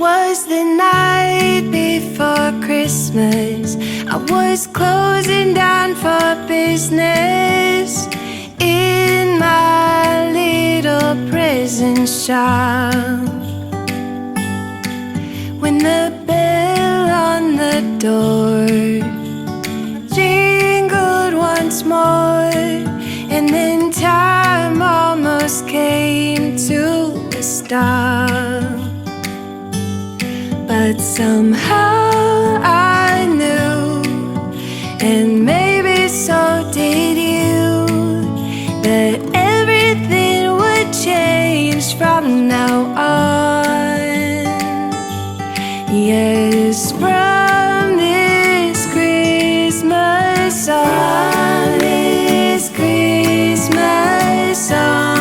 was the night before Christmas. I was closing down for business in my little prison shop, when the bell on the door jingled once more, and then time almost came to a stop. But somehow I knew, and maybe so did you, that everything would change from now on. Yes, from this Christmas on, this Christmas on.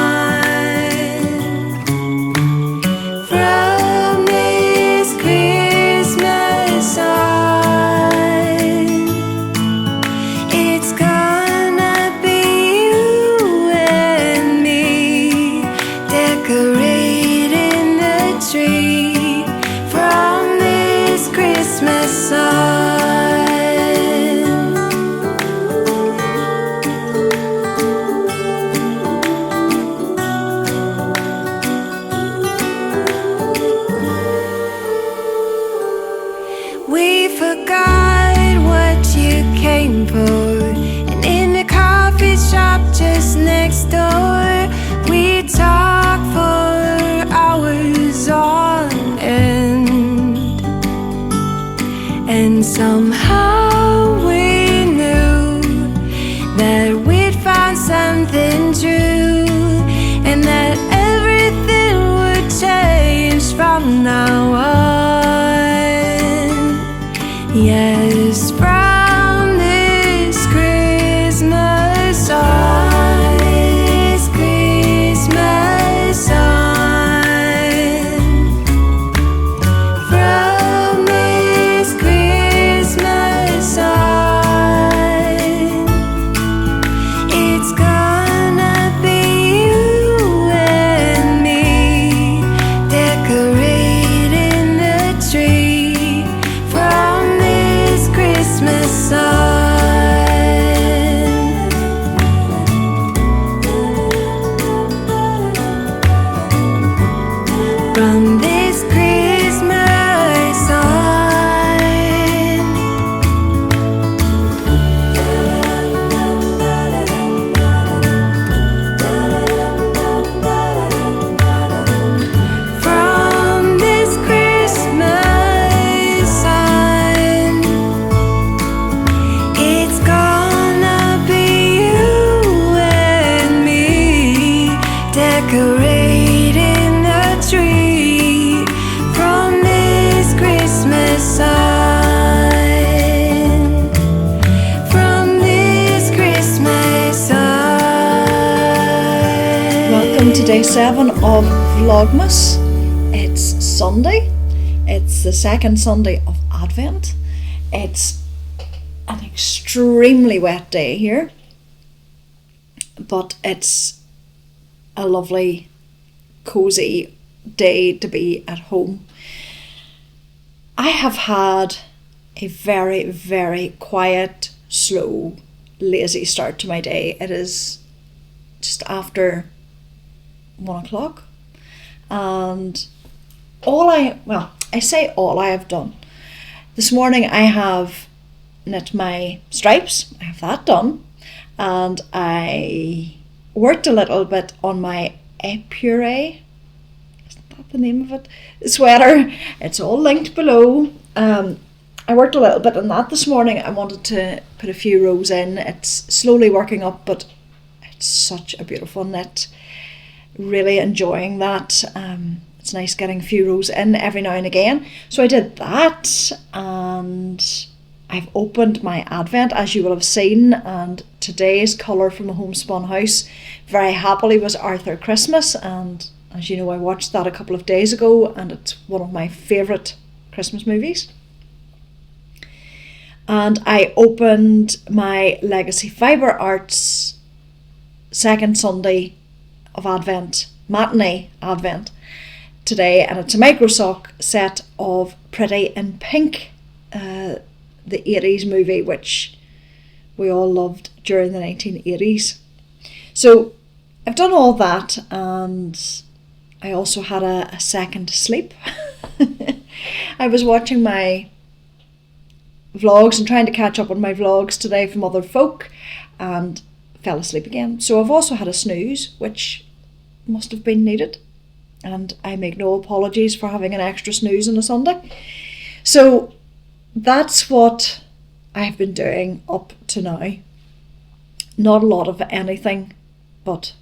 We forgot what you came for, and in the coffee shop just next door, we talked for hours on end, and somehow we knew that we'd found something true, and that everything would change from now on. Yes, from this Christmas on, this Christmas on, from this Christmas on, it's gonna be you and me decorating the tree from this Christmas on. From this Christmas on. From this Christmas on, it's gonna be you and me decorating the tree from this Christmas on, from this Christmas on. Welcome to day 7 of Vlogmas. It's Sunday. It's the second Sunday of Advent. It's an extremely wet day here, but it's a lovely, cozy day to be at home. I have had a very, very quiet, slow, lazy start to my day. It is just after 1 o'clock, and I say all I have done. This morning I have knit my stripes. I have that done, and I worked a little bit on my épuré. Isn't that the name of it? Sweater. It's all linked below. I worked a little bit on that this morning. I wanted to put a few rows in. It's slowly working up, but it's such a beautiful knit. Really enjoying that. It's nice getting a few rows in every now and again. So I did that, and I've opened my Advent, as you will have seen, and today's colour from the Homespun house very happily was Arthur Christmas, and as you know, I watched that a couple of days ago, and it's one of my favourite Christmas movies. And I opened my Legacy Fibre Arts second Sunday of Advent, Matinee Advent. today, and it's a micro sock set of Pretty in Pink, the 80s movie which we all loved during the 1980s. So I've done all that, and I also had a second sleep. I was watching my vlogs and trying to catch up on my vlogs today from other folk, and fell asleep again. So I've also had a snooze, which must have been needed, and I make no apologies for having an extra snooze on a Sunday. So that's what I've been doing up to now. Not a lot of anything, but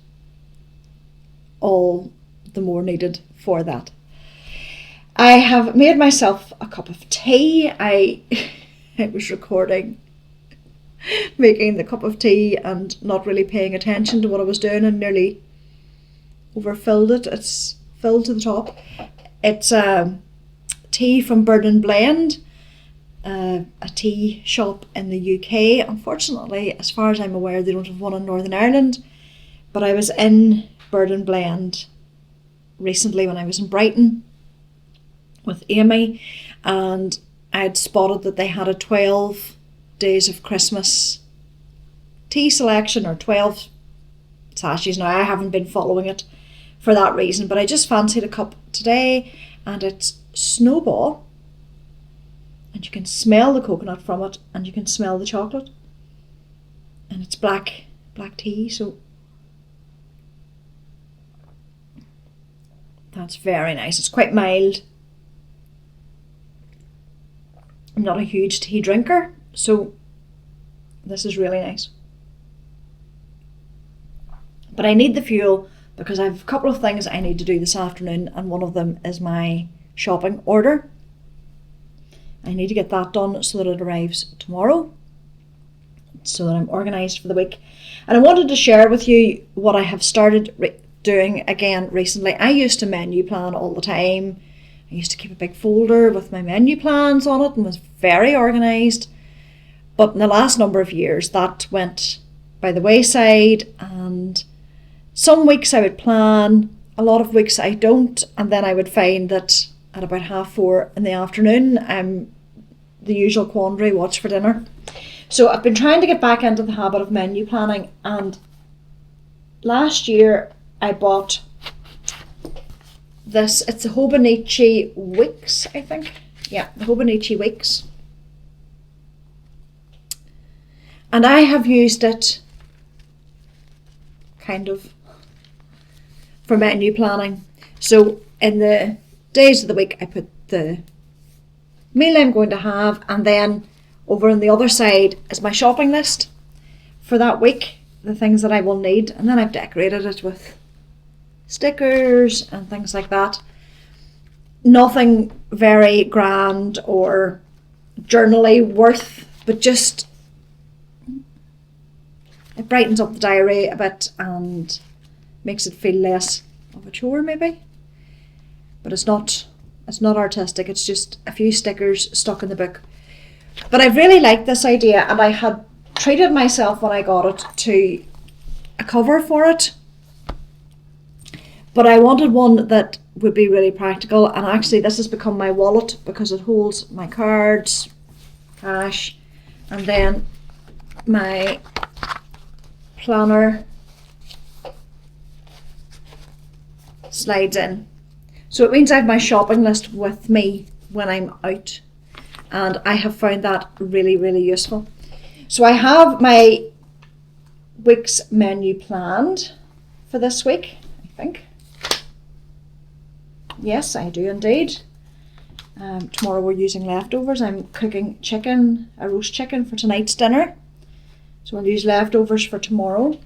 all the more needed for that. I have made myself a cup of tea. I was recording making the cup of tea and not really paying attention to what I was doing, and nearly overfilled it. It's filled to the top. It's tea from Burn and Blend, a tea shop in the UK. Unfortunately, as far as I'm aware, they don't have one in Northern Ireland, but I was in Burn and Blend recently when I was in Brighton with Amy, and I had spotted that they had a 12 days of Christmas tea selection, or 12 sachets. Now I haven't been following it for that reason, but I just fancied a cup today, and it's Snowball, and you can smell the coconut from it, and you can smell the chocolate, and it's black tea, so that's very nice. It's quite mild. I'm not a huge tea drinker, so this is really nice. But I need the fuel because I have a couple of things I need to do this afternoon, and one of them is my shopping order. I need to get that done so that it arrives tomorrow, so that I'm organised for the week. And I wanted to share with you what I have started doing again recently. I used to menu plan all the time. I used to keep a big folder with my menu plans on it and was very organised. But in the last number of years, that went by the wayside, and some weeks I would plan, a lot of weeks I don't, and then I would find that at about 4:30 in the afternoon, I'm the usual quandary, what's for dinner? So I've been trying to get back into the habit of menu planning, and last year I bought this. It's the Hobonichi Weeks, I think. Yeah, the Hobonichi Weeks. And I have used it kind of for menu planning. So in the days of the week, I put the meal I'm going to have, and then over on the other side is my shopping list for that week, the things that I will need, and then I've decorated it with stickers and things like that. Nothing very grand or journally worth, but just it brightens up the diary a bit and makes it feel less of a chore maybe. But it's not artistic, it's just a few stickers stuck in the book. But I really liked this idea, and I had treated myself when I got it to a cover for it. But I wanted one that would be really practical, and actually this has become my wallet because it holds my cards, cash, and then my planner slides in. So it means I have my shopping list with me when I'm out, and I have found that really, really useful. So I have my week's menu planned for this week, I think. Yes, I do indeed. Tomorrow we're using leftovers. I'm cooking a roast chicken for tonight's dinner. So I'll use leftovers for tomorrow.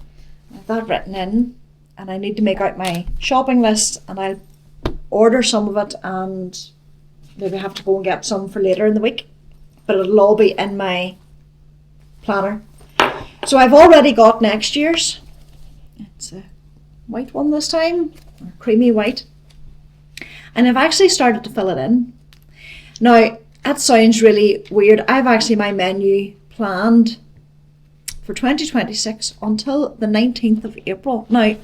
I have that written in, and I need to make out my shopping list, and I'll order some of it and maybe have to go and get some for later in the week. But it'll all be in my planner. So I've already got next year's. It's a white one this time, or creamy white. And I've actually started to fill it in. Now, that sounds really weird. I've actually my menu planned for 2026 until the 19th of April. Now,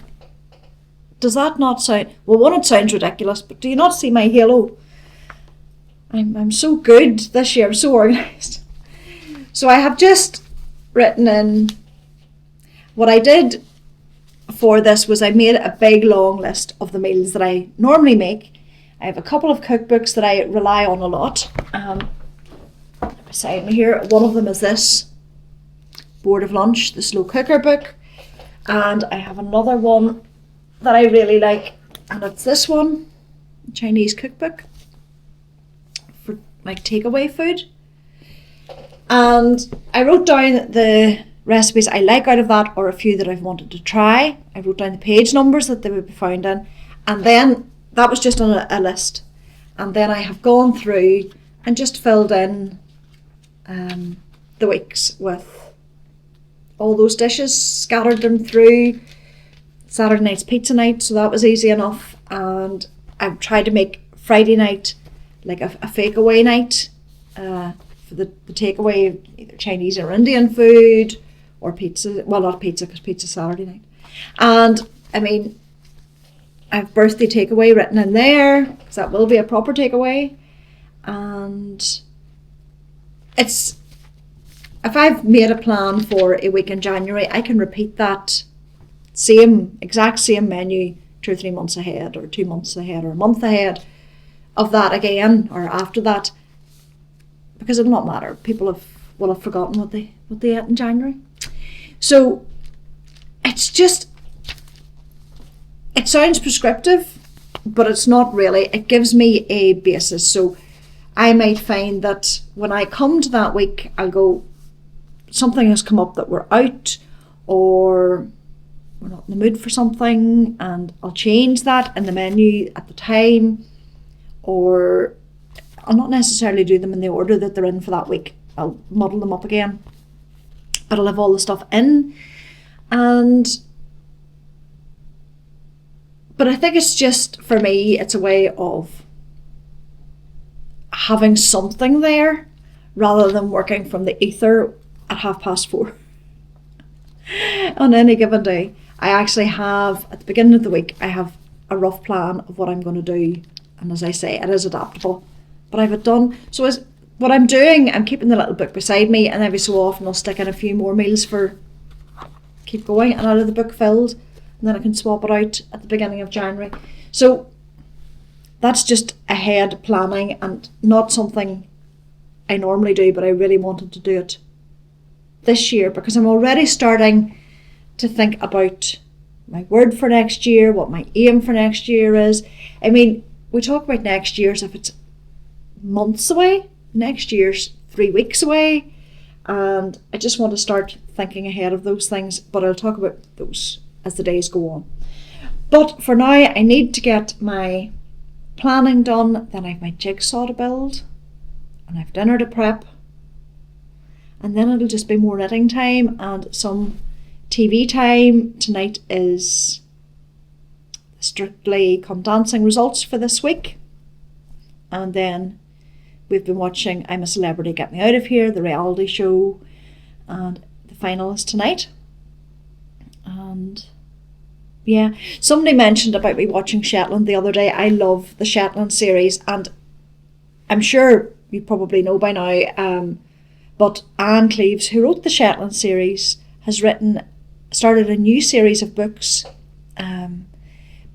Does that not sound... Well, one, it sounds ridiculous, but do you not see my halo? I'm so good this year. I'm so organised. So I have just written in... What I did for this was I made a big long list of the meals that I normally make. I have a couple of cookbooks that I rely on a lot. Beside me here, one of them is this Board of Lunch, the slow cooker book. And I have another one that I really like, and it's this one, Chinese cookbook for like takeaway food. And I wrote down the recipes I like out of that, or a few that I've wanted to try. I wrote down the page numbers that they would be found in, and then that was just on a list. And then I have gone through and just filled in the weeks with all those dishes, scattered them through. Saturday night's pizza night, so that was easy enough. And I've tried to make Friday night like a fake away night for the takeaway, either Chinese or Indian food or pizza. Well, not pizza, because pizza's Saturday night. And I mean, I have birthday takeaway written in there, because that will be a proper takeaway. And it's, if I've made a plan for a week in January, I can repeat that exact same menu 2 or 3 months ahead, or 2 months ahead, or a month ahead of that again, or after that, because it'll not matter. People will have forgotten what they ate in January. So it's just, it sounds prescriptive, but it's not really. It gives me a basis. So I might find that when I come to that week, I'll go, something has come up that we're out, or we're not in the mood for something, and I'll change that in the menu at the time, or I'll not necessarily do them in the order that they're in for that week. I'll muddle them up again, but I'll have all the stuff in. But I think it's just, for me, it's a way of having something there rather than working from the ether at 4:30 on any given day. I actually have, at the beginning of the week, I have a rough plan of what I'm going to do. And as I say, it is adaptable. But I've it done. So what I'm doing, I'm keeping the little book beside me, and every so often I'll stick in a few more meals for keep going, and out of the book filled. And then I can swap it out at the beginning of January. So that's just ahead planning, and not something I normally do, but I really wanted to do it this year, because I'm already starting to think about my word for next year, what my aim for next year is. I mean, we talk about next year as if it's months away. Next year's 3 weeks away, and I just want to start thinking ahead of those things, but I'll talk about those as the days go on. But for now, I need to get my planning done, then I have my jigsaw to build, and I have dinner to prep, and then it'll just be more knitting time and some TV time. Tonight is Strictly Come Dancing results for this week, and then we've been watching I'm a Celebrity, Get Me Out of Here, the reality show, and the final is tonight. And yeah, somebody mentioned about me watching Shetland the other day. I love the Shetland series, and I'm sure you probably know by now, but Anne Cleeves, who wrote the Shetland series, has started a new series of books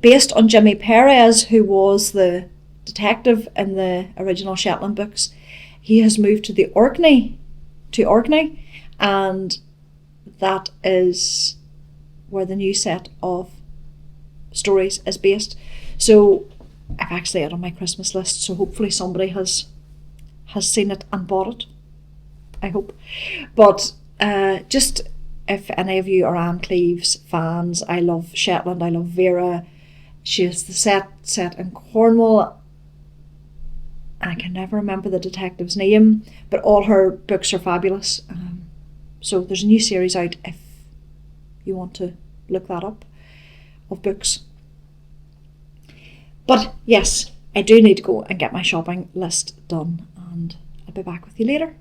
based on Jimmy Perez, who was the detective in the original Shetland books. He has moved to Orkney, and that is where the new set of stories is based. So I've actually had it on my Christmas list, so hopefully somebody has seen it and bought it, I hope. But just if any of you are Anne Cleeves fans, I love Shetland, I love Vera. She is the set in Cornwall. I can never remember the detective's name, but all her books are fabulous. So there's a new series out if you want to look that up, of books. But yes, I do need to go and get my shopping list done, and I'll be back with you later.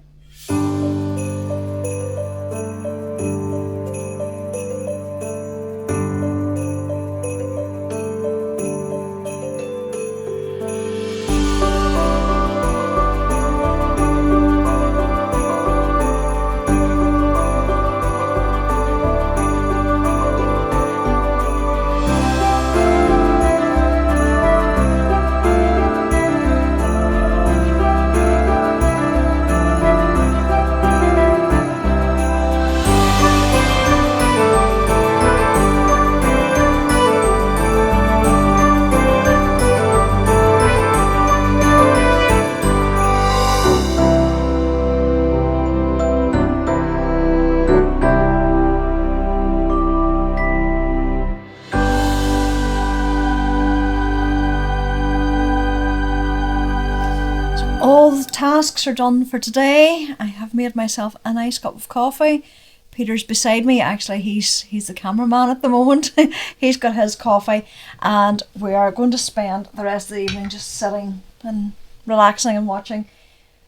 tasks are done for today. I have made myself a nice cup of coffee. Peter's beside me. Actually, he's the cameraman at the moment. He's got his coffee, and we are going to spend the rest of the evening just sitting and relaxing and watching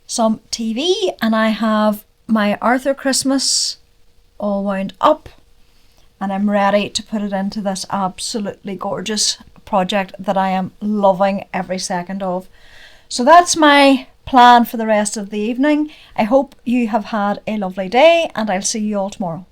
some TV. And I have my Arthur Christmas all wound up, and I'm ready to put it into this absolutely gorgeous project that I am loving every second of. So that's my plan for the rest of the evening. I hope you have had a lovely day, and I'll see you all tomorrow.